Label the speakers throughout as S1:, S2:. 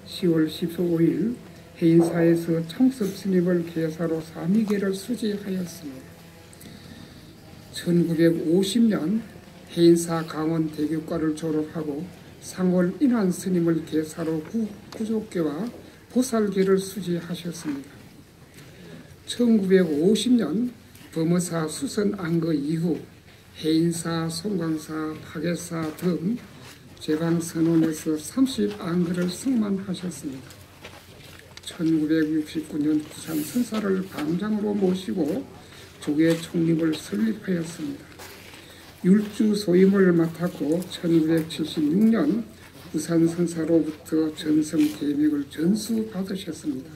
S1: 10월 15일 해인사에서 청섭 스님을 계사로 사미계를 수지하였습니다. 1950년 해인사 강원대교과를 졸업하고 상월 인한 스님을 계사로 구족계와 보살계를 수지하셨습니다. 1950년 범어사 수선 안거 이후 해인사, 송광사, 파계사 등 제방선원에서 30안거를 승만하셨습니다. 1969년 부산 선사를 방장으로 모시고 조계 총립을 설립하였습니다. 율주 소임을 맡았고 1976년 부산 선사로부터 전성 계맥을 전수받으셨습니다.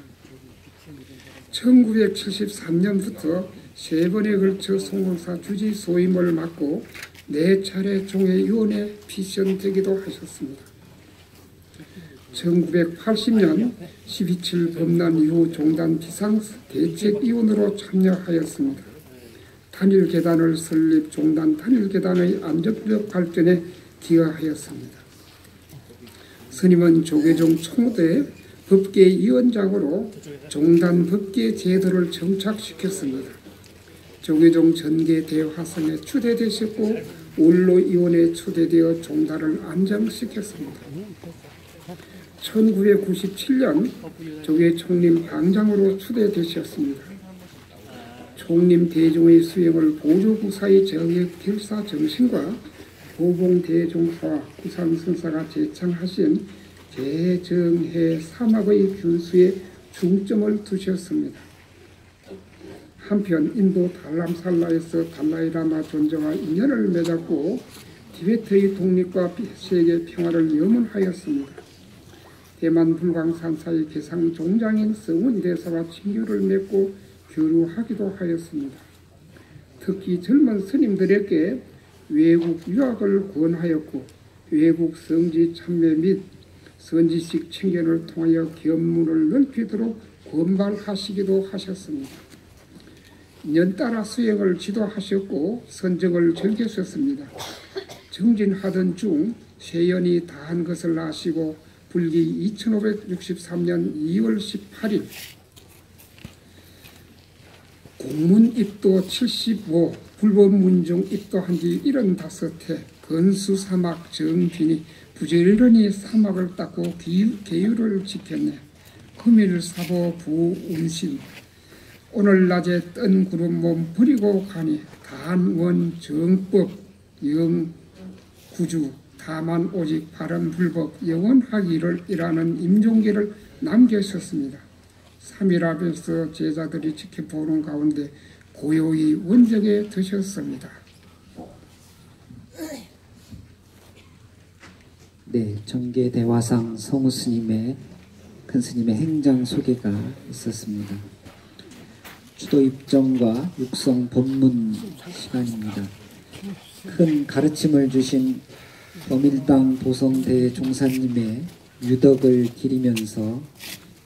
S1: 1973년부터 3번에 걸쳐 송광사 주지 소임을 맡고 4차례 종회위원회 피선되기도 하셨습니다. 1980년 12.7 범난 이후 종단 비상대책위원으로 참여하였습니다. 단일계단을 설립, 종단 단일계단의 안정적 발전에 기여하였습니다. 스님은 조계종 총대 법계위원장으로 종단 법계 제도를 정착시켰습니다. 조계종 전계 대화성에 추대되셨고 원로위원회에 추대되어 종단을 안정시켰습니다. 1997년 조계 총림 방장으로 추대되셨습니다. 총림 대종의 수행을 보조국사의 정액결사 정신과 보봉대종사와 구산선사가 제창하신 제정해 사막의 균수에 중점을 두셨습니다. 한편 인도 달람살라에서 달라이라마 존재와 인연을 맺었고 티베트의 독립과 세계 평화를 염원하였습니다. 대만 불광산사의 개상종장인 성운대사와 친교를 맺고 교류하기도 하였습니다. 특히 젊은 스님들에게 외국 유학을 권하였고 외국 성지 참여 및 선지식 청견을 통하여 견문을 넓히도록 권발하시기도 하셨습니다. 연따라 수행을 지도하셨고 선정을 즐기셨습니다. 정진하던 중 세연이 다한 것을 아시고 불기 2563년 2월 18일 공문 입도 75, 불법 문중 입도한 지 75해 건수 사막 정빈이 부지런히 사막을 닦고 계율을 지켰네. 금일 사보 부운신 오늘 낮에 뜬 구름 몸 버리고 가니 단원 정법 영구주 다만 오직 바른 불법 영원하기를 이라는 임종계를 남기셨습니다. 3일 앞에서 제자들이 지켜보는 가운데 고요히 원정에 드셨습니다.
S2: 네, 정계대화상 성우스님의 큰스님의 행장 소개가 있었습니다. 추도입정과 육성 법문 시간입니다. 큰 가르침을 주신 범일당 보성대 종사님의 유덕을 기리면서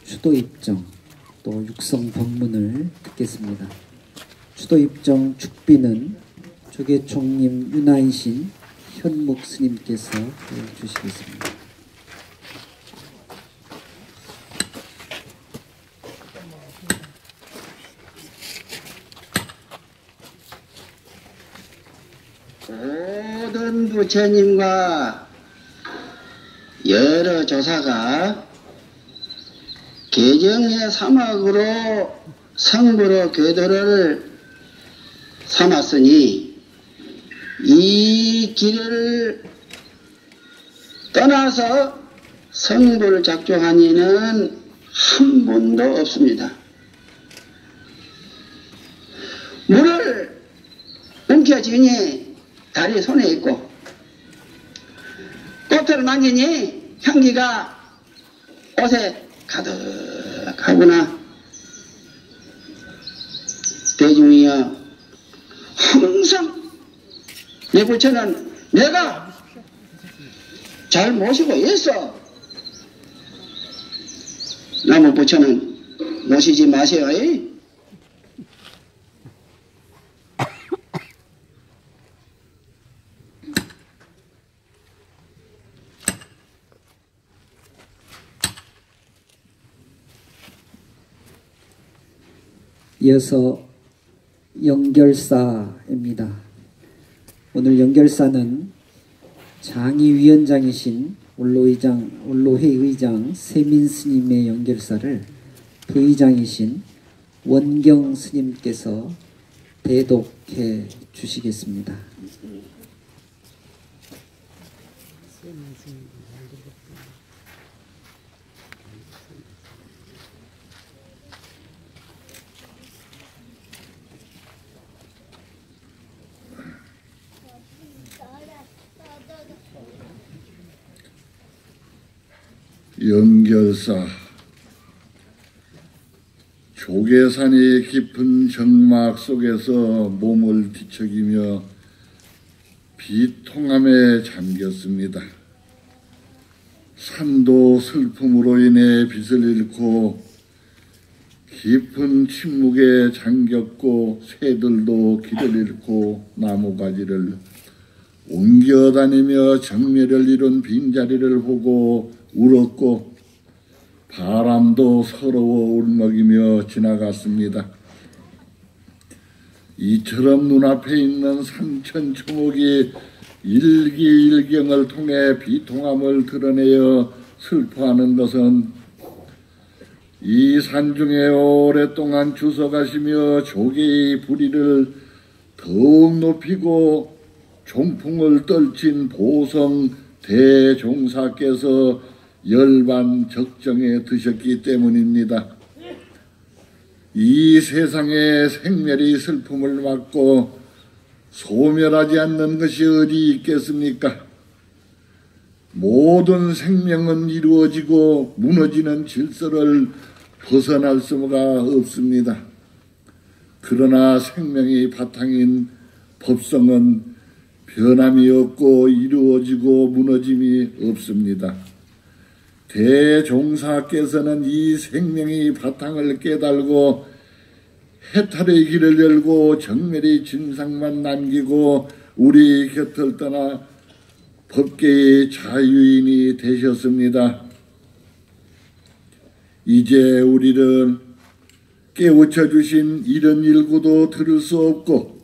S2: 추도입정 또 육성 법문을 듣겠습니다. 추도입정 축비는 조계총림 윤하이신 현묵 스님께서 주시겠습니다.
S3: 모든 부처님과 여러 조사가 개정의 사막으로 성부로 궤도를 삼았으니 이 길을 떠나서 성부를 작정한 이는 한 분도 없습니다. 물을 움켜쥐니 달이 손에 있고 꽃을 만지니 향기가 옷에 가득하구나. 대중이여, 항상 내 부처는 내가 잘 모시고 있어. 남의 부처는 모시지 마세요.
S2: 이어서 영결사입니다. 오늘 영결사는 장의위원장이신 원로회 의장 세민 스님의 영결사를 부의장이신 원경 스님께서 대독해 주시겠습니다.
S4: 영결사. 조계산이 깊은 정막 속에서 몸을 뒤척이며 비통함에 잠겼습니다. 산도 슬픔으로 인해 빛을 잃고 깊은 침묵에 잠겼고 새들도 길을 잃고 나무가지를 옮겨다니며 정멸을 이룬 빈자리를 보고 울었고 바람도 서러워 울먹이며 지나갔습니다. 이처럼 눈앞에 있는 산천초목이 일기일경을 통해 비통함을 드러내어 슬퍼하는 것은 이 산중에 오랫동안 주워가시며 조개의 부리를 더욱 높이고 종풍을 떨친 보성 대종사께서 열반 적정에 드셨기 때문입니다. 이 세상에 생멸의 슬픔을 막고 소멸하지 않는 것이 어디 있겠습니까? 모든 생명은 이루어지고 무너지는 질서를 벗어날 수가 없습니다. 그러나 생명의 바탕인 법성은 변함이 없고 이루어지고 무너짐이 없습니다. 대종사께서는 이 생명의 바탕을 깨달고 해탈의 길을 열고 정멸의 진상만 남기고 우리 곁을 떠나 법계의 자유인이 되셨습니다. 이제 우리를 깨우쳐 주신 이런 일구도 들을 수 없고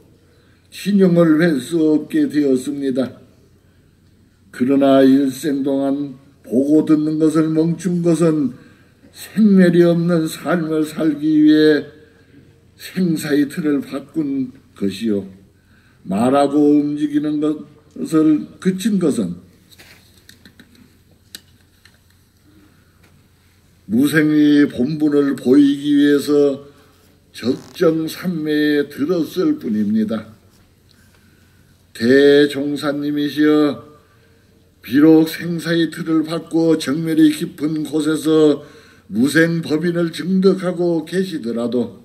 S4: 신용을 할 수 없게 되었습니다. 그러나 일생 동안 보고 듣는 것을 멈춘 것은 생멸이 없는 삶을 살기 위해 생사의 틀을 바꾼 것이요. 말하고 움직이는 것을 그친 것은 무생의 본분을 보이기 위해서 적정산매에 들었을 뿐입니다. 대종사님이시여 비록 생사의 틀을 바꾸어 정멸이 깊은 곳에서 무생법인을 증득하고 계시더라도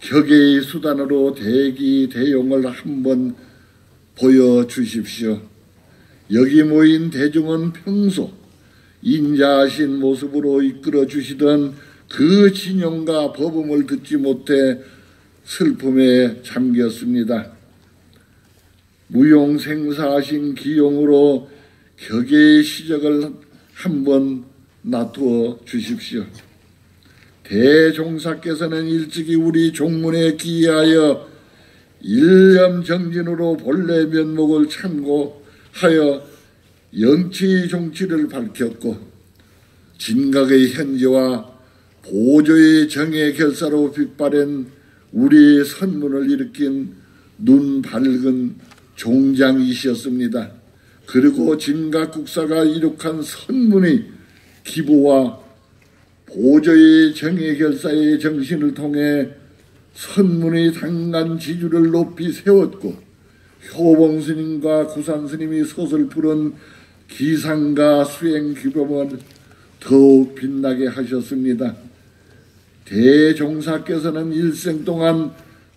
S4: 격의 수단으로 대기대용을 한번 보여주십시오. 여기 모인 대중은 평소 인자하신 모습으로 이끌어주시던 그 진용과 법음을 듣지 못해 슬픔에 잠겼습니다. 무용생사하신 기용으로 격의 시적을 한번 놔두어 주십시오. 대종사께서는 일찍이 우리 종문에 기이하여 일념정진으로 본래 면목을 참고하여 영치의 종치를 밝혔고 진각의 현재와 보조의 정의 결사로 빛바랜 우리 선문을 일으킨 눈 밝은 종장이셨습니다. 그리고 진각국사가 이룩한 선문의 기보와 보조의 정의결사의 정신을 통해 선문의 당간 지주를 높이 세웠고 효봉스님과 구산스님이 솥을 부른 기상과 수행규범을 더욱 빛나게 하셨습니다. 대종사께서는 일생 동안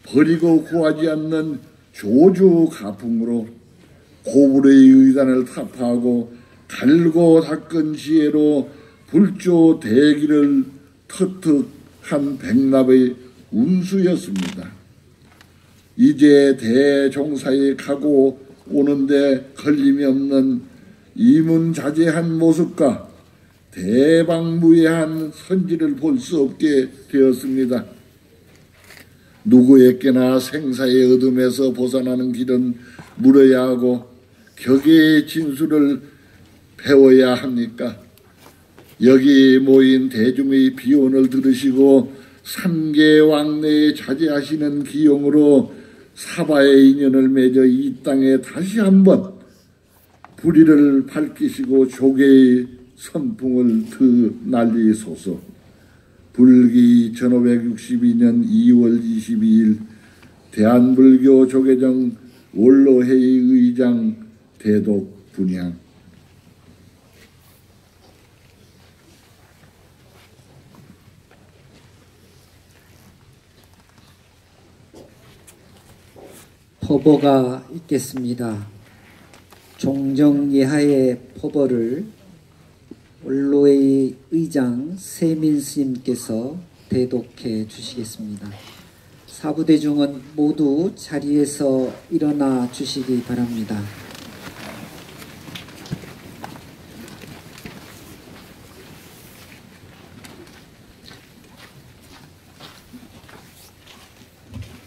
S4: 버리고 구하지 않는 조주가풍으로 고불의 의단을 타파하고 달고 닦은 지혜로 불조 대기를 터득한 백납의 운수였습니다. 이제 대종사에 가고 오는데 걸림이 없는 이문자제한 모습과 대방무예한 선지를 볼 수 없게 되었습니다. 누구에게나 생사의 어둠에서 벗어나는 길은 물어야 하고 격의 진술을 배워야 합니까? 여기 모인 대중의 비혼을 들으시고 삼계 왕래에 자제하시는 기용으로 사바의 인연을 맺어 이 땅에 다시 한번 불의를 밝히시고 조계의 선풍을 날리소서. 불기 1562년 2월 22일 대한불교 조계정 원로회의 의장 대독 분향.
S2: 포보가 있겠습니다. 종정예하의 포보를 원로의 의장 세민 스님께서 대독해 주시겠습니다. 사부대중은 모두 자리에서 일어나 주시기 바랍니다.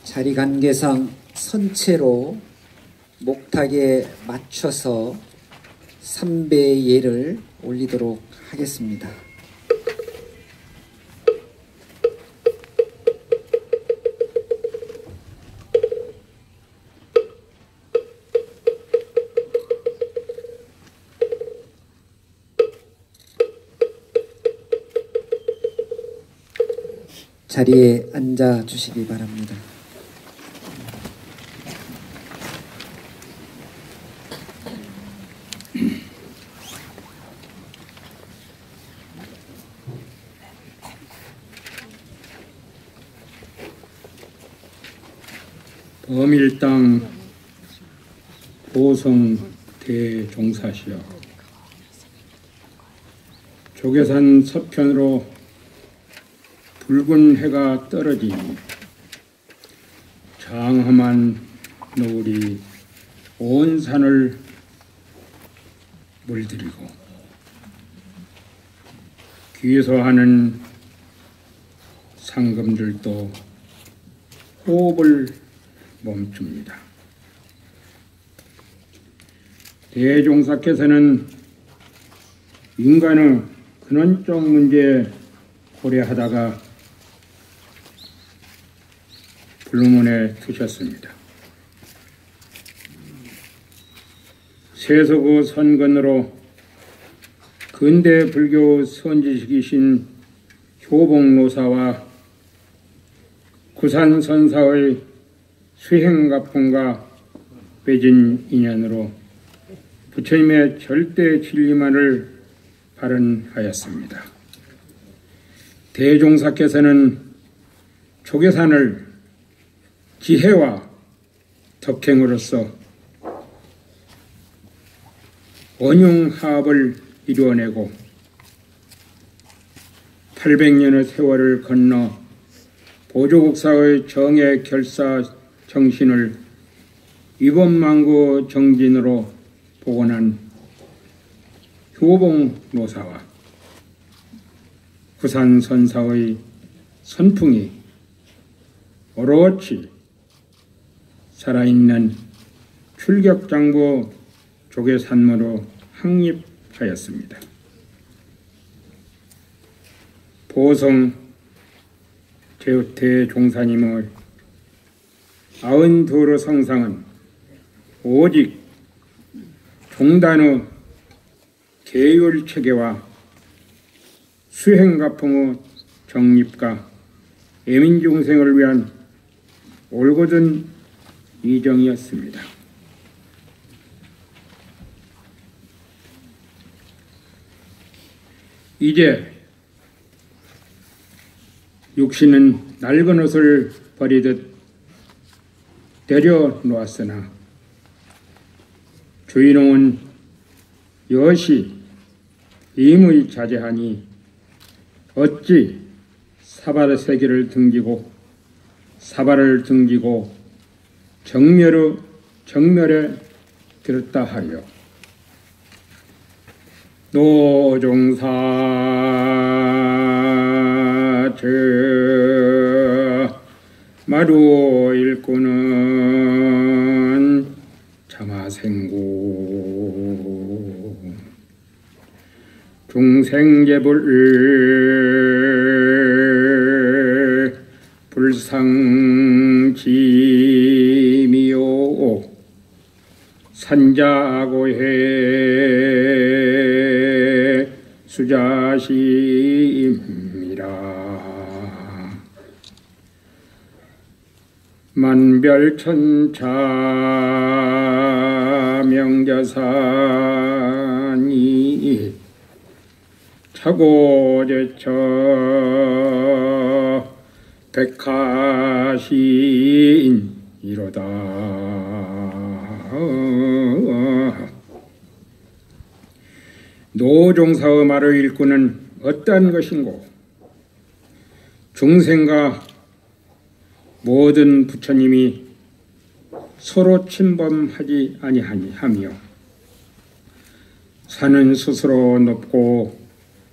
S2: 자리 관계상 선체로 목탁에 맞춰서 삼배 예를 올리도록 하겠습니다. 자리에 앉아 주시기 바랍니다.
S5: 범일당 보성 대종사시여, 조계산 서편으로 붉은 해가 떨어지니 장엄한 노을이 온 산을 물들이고 귀에서 상금들도 호흡을 멈춥니다. 대종사께서는 인간의 근원적 문제 고려하다가 불문에 두셨습니다. 세속의 선건으로 근대 불교 선지식이신 효봉노사와 구산선사의 수행가풍과 맺은 인연으로 부처님의 절대 진리만을 발언하였습니다. 대종사께서는 조계산을 지혜와 덕행으로서 원흉합을 이루어내고 800년의 세월을 건너 보조국사의 정의 결사 정신을 위법망고 정진으로 복원한 효봉노사와 구산선사의 선풍이 오롯이 살아있는 출격장부 조계산모로 확립하였습니다. 보성 대종사님의 92의 성상은 오직 종단의 계율체계와 수행가풍의 정립과 애민중생을 위한 올곧은 이정이었습니다. 이제 육신은 낡은 옷을 버리듯 내려놓았으나 주인공은 여시 임의 자제하니 어찌 사바의 세계를 등지고 사바를 등지고 정멸에 들었다 하여 노종사 저 마루 일꾼은 자마생고 중생제불 불상지미요 산자고해 수자심이라. 만별천차 명자산이 차고제처 백하시이로다. 노종사의 말의 일꾼은 어떠한 것인고? 중생과 모든 부처님이 서로 침범하지 아니하며 산은 스스로 높고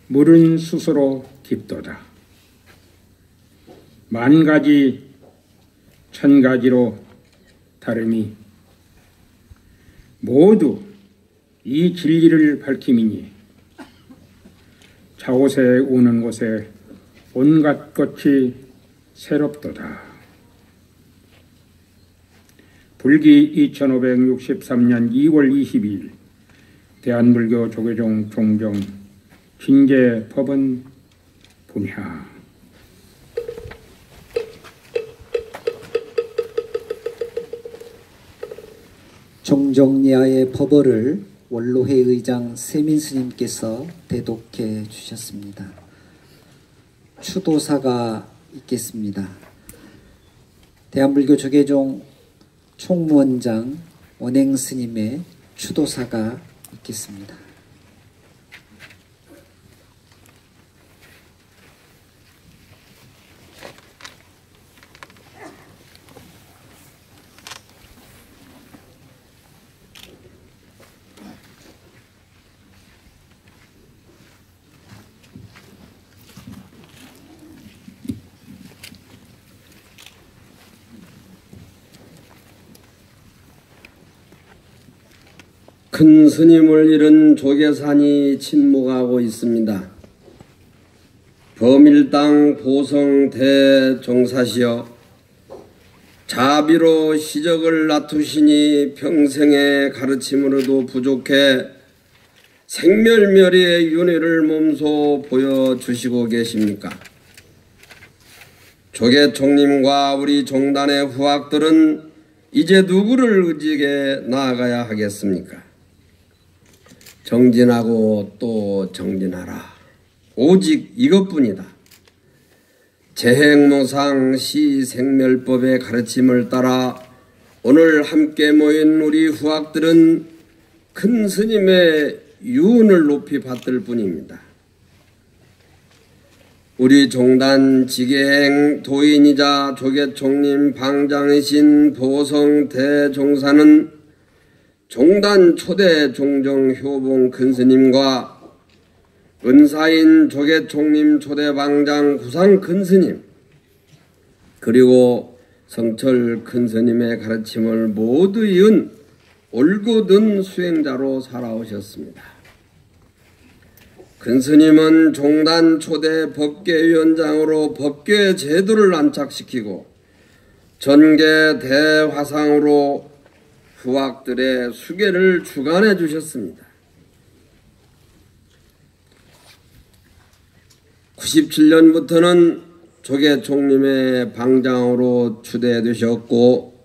S5: 물은 스스로 깊도다. 만가지 천가지로 다름이 모두 이 진리를 밝힘이니 자옷에 우는 곳에 온갖 것이 새롭도다. 불기 2563년 2월 22일 대한불교 조계종 종정 징제법원 분야.
S2: 종정리하의 법어를 원로회 의장 세민 스님께서 대독해 주셨습니다. 추도사가 있겠습니다. 대한불교 조계종 총무원장 원행 스님의 추도사가 있겠습니다.
S6: 큰 스님을 잃은 조계산이 침묵하고 있습니다. 범일당 보성 대종사시여 자비로 시적을 낮추시니 평생의 가르침으로도 부족해 생멸멸의의 윤회를 몸소 보여주시고 계십니까? 조계총님과 우리 종단의 후학들은 이제 누구를 의지해 나아가야 하겠습니까? 정진하고 또 정진하라. 오직 이것뿐이다. 재행무상 시생멸법의 가르침을 따라 오늘 함께 모인 우리 후학들은 큰 스님의 유운을 높이 받들 뿐입니다. 우리 종단 지계행 도인이자 조계총님 방장이신 보성 대종사는 종단 초대 종정 효봉 큰스님과 은사인 조계총님 초대 방장 구상 큰스님 그리고 성철 큰스님의 가르침을 모두 이은 올곧은 수행자로 살아오셨습니다. 큰스님은 종단 초대 법계위원장으로 법계 제도를 안착시키고 전계 대화상으로 후학들의 수계를 주관해 주셨습니다. 97년부터는 조계총님의 방장으로 추대되셨고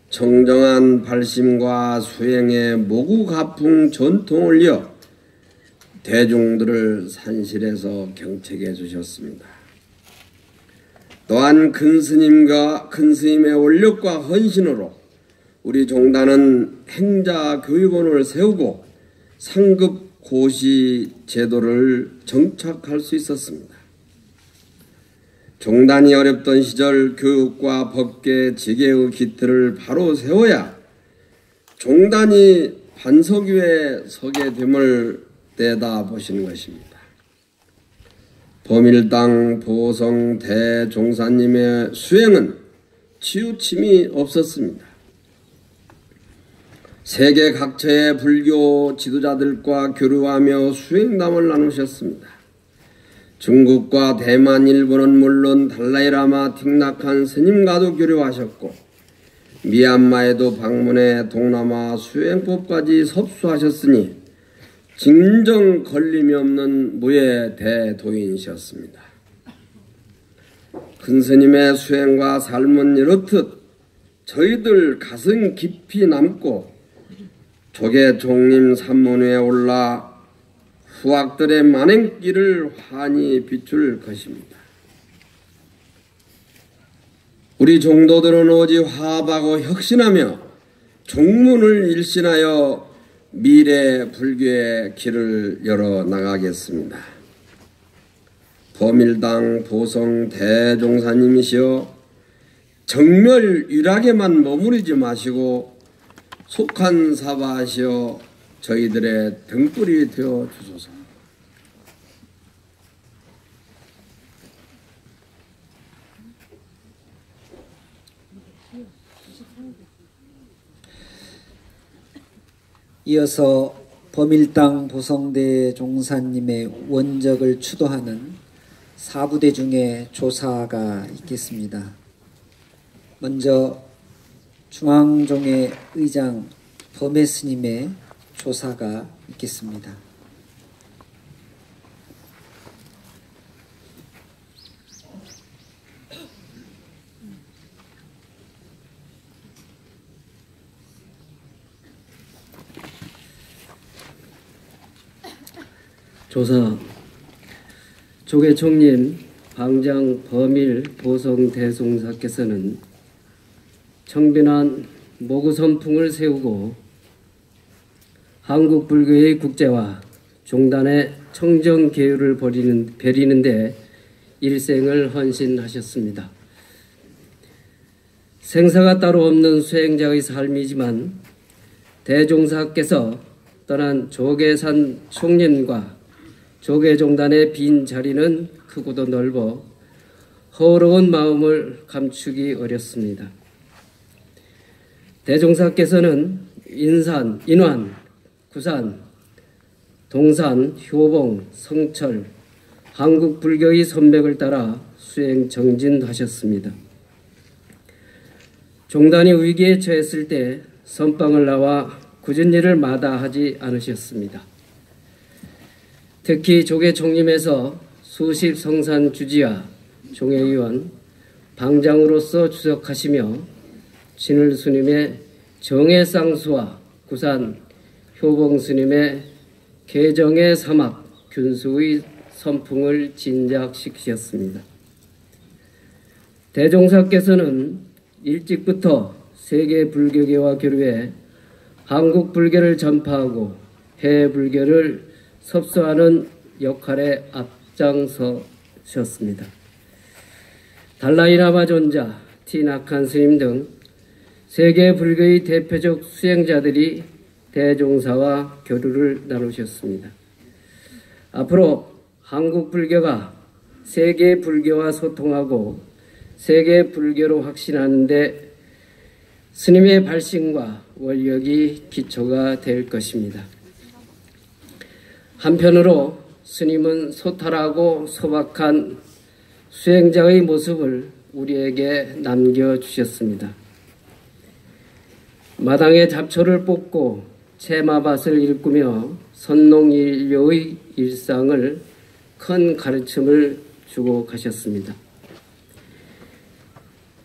S6: 청정한 발심과 수행의 모국합풍 전통을 이어 대중들을 산실해서 경책해 주셨습니다. 또한 큰스님과 큰스님의 원력과 헌신으로 우리 종단은 행자교육원을 세우고 상급 고시 제도를 정착할 수 있었습니다. 종단이 어렵던 시절 교육과 법계 지계의 기틀을 바로 세워야 종단이 반석 위에 서게 됨을 내다보시는 것입니다. 범일당 보성 대종사님의 수행은 치우침이 없었습니다. 세계 각처의 불교 지도자들과 교류하며 수행담을 나누셨습니다. 중국과 대만, 일본은 물론 달라이라마 틱낙한 스님과도 교류하셨고 미얀마에도 방문해 동남아 수행법까지 섭수하셨으니 진정 걸림이 없는 무예 대도인이셨습니다. 큰 스님의 수행과 삶은 이렇듯 저희들 가슴 깊이 남고 조계 총림 산문위에 올라 후학들의 만행길을 환히 비출 것입니다. 우리 종도들은 오직 화합하고 혁신하며 종문을 일신하여 미래 불교의 길을 열어 나가겠습니다. 범일당 보성 대종사님이시여 정멸유락에만 머무르지 마시고 속한사바하시어 저희들의 등불이 되어 주소서.
S2: 이어서 범일당 보성대 종사님의 원적을 추도하는 사부대 중에 조사가 있겠습니다. 먼저 중앙종의 의장 범해 스님의 조사가 있겠습니다.
S7: 조사 조계 총림 방장 범일 보성 대종사께서는 청빈한 모구 선풍을 세우고 한국 불교의 국제화, 종단의 청정 계율을 베리는데 일생을 헌신하셨습니다. 생사가 따로 없는 수행자의 삶이지만 대종사께서 떠난 조계산 총림과 조계종단의 빈 자리는 크고도 넓어 허러운 마음을 감추기 어렵습니다. 대종사께서는 인산, 인환, 구산, 동산, 효봉, 성철, 한국 불교의 선맥을 따라 수행 정진하셨습니다. 종단이 위기에 처했을 때 선방을 나와 굳은 일을 마다하지 않으셨습니다. 특히 조계 총림에서 수십 성산 주지와 종회의원, 방장으로서 주석하시며 진을 스님의 정해쌍수와 구산 효봉 스님의 개정의 사막 균수의 선풍을 진작시키셨습니다. 대종사께서는 일찍부터 세계 불교계와 교류해 한국 불교를 전파하고 해외 불교를 섭수하는 역할에 앞장서셨습니다. 달라이라마 존자, 티나칸 스님 등 세계 불교의 대표적 수행자들이 대종사와 교류를 나누셨습니다. 앞으로 한국 불교가 세계 불교와 소통하고 세계 불교로 확신하는 데 스님의 발심과 원력이 기초가 될 것입니다. 한편으로 스님은 소탈하고 소박한 수행자의 모습을 우리에게 남겨주셨습니다. 마당에 잡초를 뽑고 채마밭을 일구며 선농일료의 일상을 큰 가르침을 주고 가셨습니다.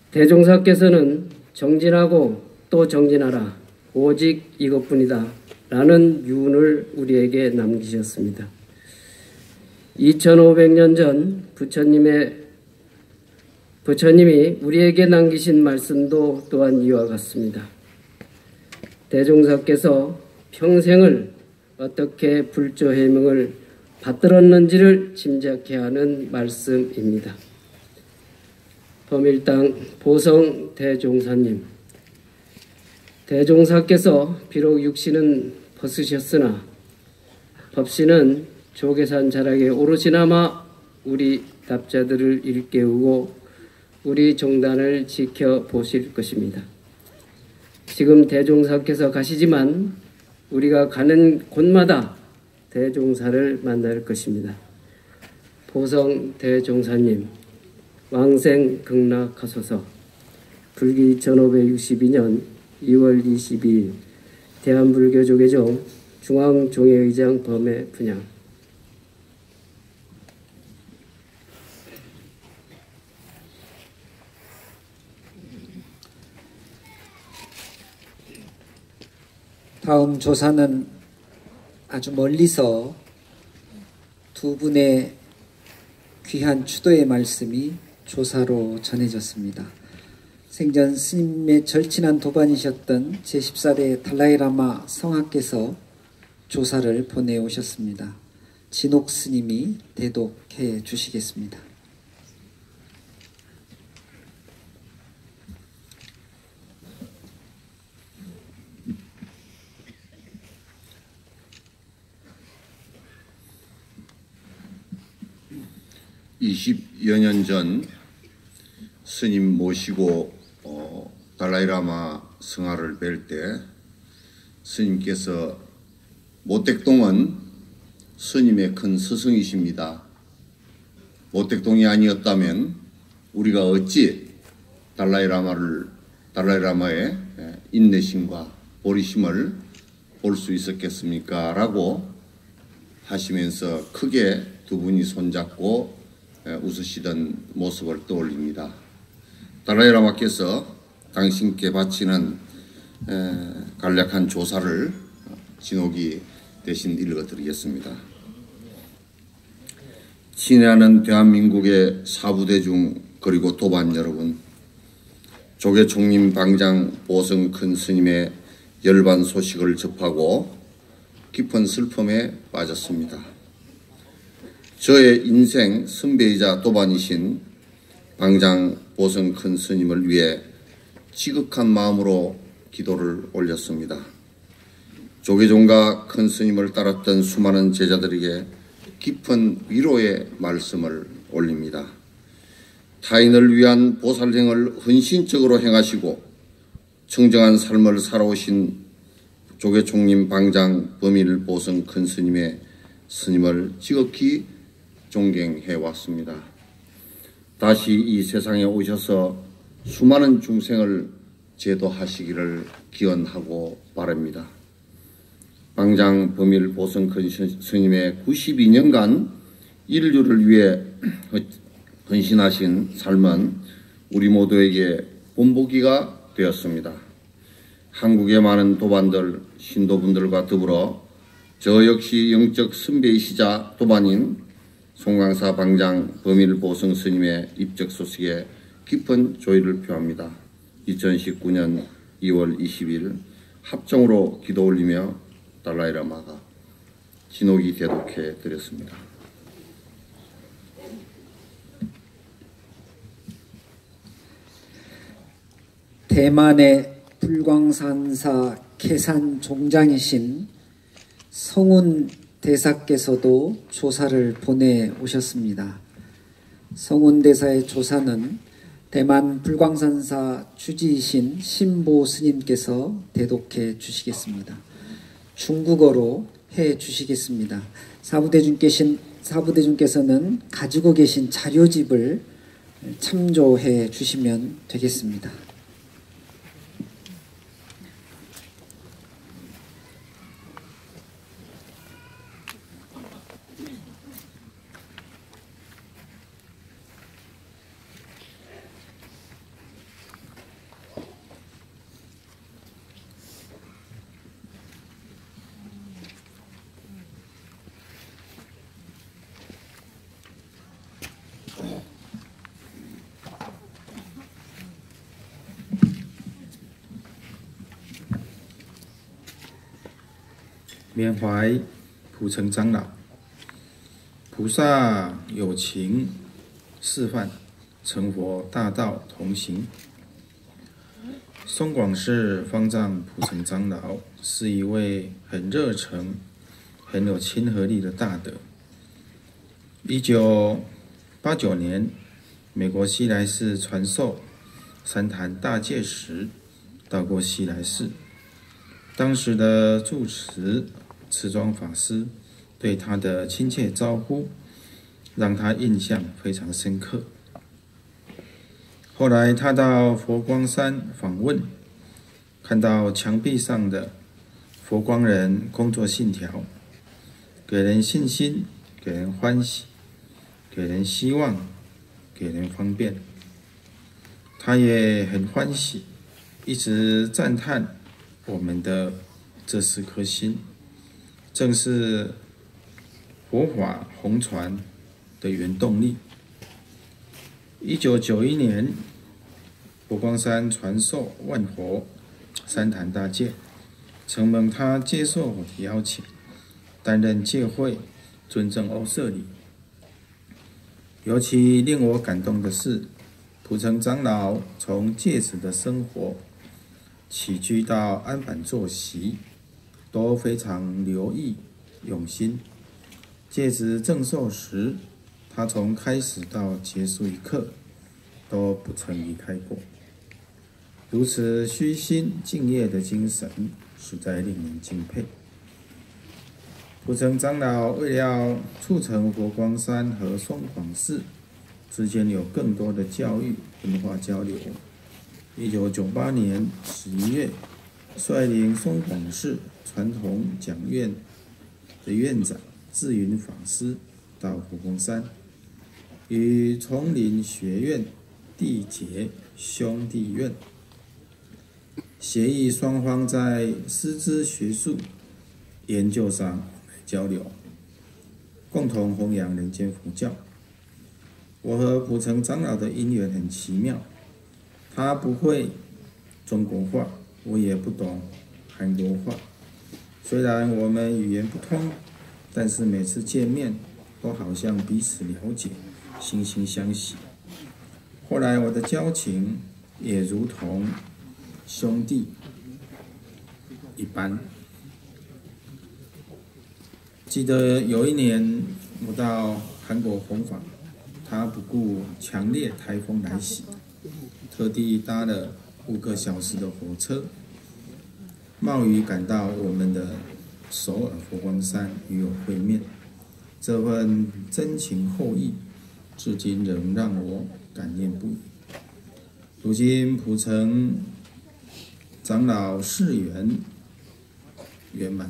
S7: 대종사께서는 정진하고 또 정진하라, 오직 이것뿐이다 라는 유언을 우리에게 남기셨습니다. 2500년 전 부처님이 우리에게 남기신 말씀도 또한 이와 같습니다. 대종사께서 평생을 어떻게 불조 해명을 받들었는지를 짐작케 하는 말씀입니다. 범일당 보성 대종사님, 대종사께서 비록 육신은 벗으셨으나 법신은 조계산 자락에 오롯이나마 우리 납자들을 일깨우고 우리 종단을 지켜보실 것입니다. 지금 대종사께서 가시지만 우리가 가는 곳마다 대종사를 만날 것입니다. 보성 대종사님 왕생 극락하소서. 불기 1562년 2월 22일 대한불교조계종 중앙종회의장 범회 분양.
S2: 다음 조사는 아주 멀리서 두 분의 귀한 추도의 말씀이 조사로 전해졌습니다. 생전 스님의 절친한 도반이셨던 제14대 달라이라마 성하께서 조사를 보내오셨습니다. 진옥 스님이 대독해 주시겠습니다.
S4: (20여 년) 전 스님 모시고 달라이라마 성하를 뵐 때 스님께서 모택동은 스님의 큰 스승이십니다. 모택동이 아니었다면 우리가 어찌 달라이라마의 인내심과 보리심을 볼 수 있었겠습니까? 라고 하시면서 크게 두 분이 손잡고 웃으시던 모습을 떠올립니다. 달라이라마께서 당신께 바치는 간략한 조사를 진옥이 대신 읽어드리겠습니다. 친애하는 대한민국의 사부대중 그리고 도반 여러분, 조계총림 방장 보성 큰 스님의 열반 소식을 접하고 깊은 슬픔에 빠졌습니다. 저의 인생 선배이자 도반이신 방장 보성 큰 스님을 위해 지극한 마음으로 기도를 올렸습니다. 조계종과 큰 스님을 따랐던 수많은 제자들에게 깊은 위로의 말씀을 올립니다. 타인을 위한 보살행을 헌신적으로 행하시고 청정한 삶을 살아오신 조계총림 방장 범일 보성 큰 스님을 지극히 존경해 왔습니다. 다시 이 세상에 오셔서 수많은 중생을 제도하시기를 기원하고 바랍니다. 방장 범일 보성 큰 스님의 92년간 인류를 위해 헌신하신 삶은 우리 모두에게 본보기가 되었습니다. 한국의 많은 도반들, 신도분들과 더불어 저 역시 영적 선배이시자 도반인 송강사 방장 범일 보성 스님의 입적 소식에 깊은 조의를 표합니다. 2019년 2월 20일 합정으로 기도 올리며 달라이라마가 진옥이 대독해 드렸습니다.
S2: 대만의 불광산사 계산 종장이신 성운 대사께서도 조사를 보내오셨습니다. 성운 대사의 조사는 대만 불광산사 주지이신 신보 스님께서 대독해 주시겠습니다. 중국어로 해 주시겠습니다. 사부대중께서는 가지고 계신 자료집을 참조해 주시면 되겠습니다.
S8: 缅怀普成长老，菩萨有情示范，成佛大道同行。松广市方丈普成长老是一位很热诚、很有亲和力的大德。1989年美国西来寺传授三坛大戒时，到过西来寺。当时的住持慈庄法师对他的亲切招呼，让他印象非常深刻。后来他到佛光山访问，看到墙壁上的佛光人工作信条，给人信心，给人欢喜，给人希望，给人方便。他也很欢喜，一直赞叹我们的这4颗心，正是佛法弘传的原动力。1991年，佛光山传授万佛三坛大戒，承蒙他接受我的邀请，担任戒会尊正欧舍里。尤其令我感动的是，蒲城长老从戒子的生活、起居到安板坐席，都非常留意用心。戒子正受时，他从开始到结束一刻都不曾离开过。如此虚心敬业的精神，实在令人敬佩。蒲城长老为了促成佛光山和松广寺之间有更多的教育文化交流，1998年11月，率领松广寺传统讲院的院长智云法师到佛光山，与丛林学院缔结兄弟院，协议双方在师资学术研究上交流，共同弘扬人间佛教。我和蒲城长老的因缘很奇妙，他不会中国话，我也不懂韩国话。虽然我们语言不通，但是每次见面都好像彼此了解，惺惺相惜。后来我的交情也如同兄弟一般。记得有一年我到韩国弘法，他不顾强烈台风来袭，特地搭了5个小时的火车，冒雨赶到我们的首尔佛光山与我会面。这份真情厚谊，至今仍让我感念不已。如今蒲城长老誓缘圆满，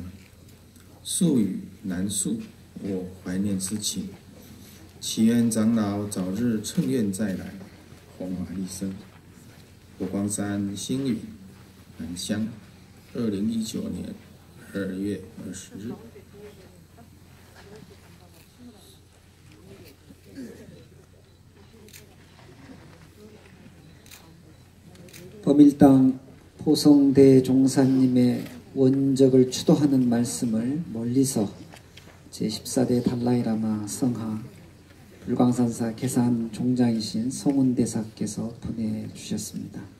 S8: 宿语难述我怀念之情，祈愿长老早日乘愿再来，弘法利生。佛光山星宇南乡，2019年2月20日。
S2: 범일당 포성대 종사님의 원적을 추도하는 말씀을 멀리서 제14대 달라이라마 성하 불광산사 계산 종장이신 송은대사께서 보내주셨습니다.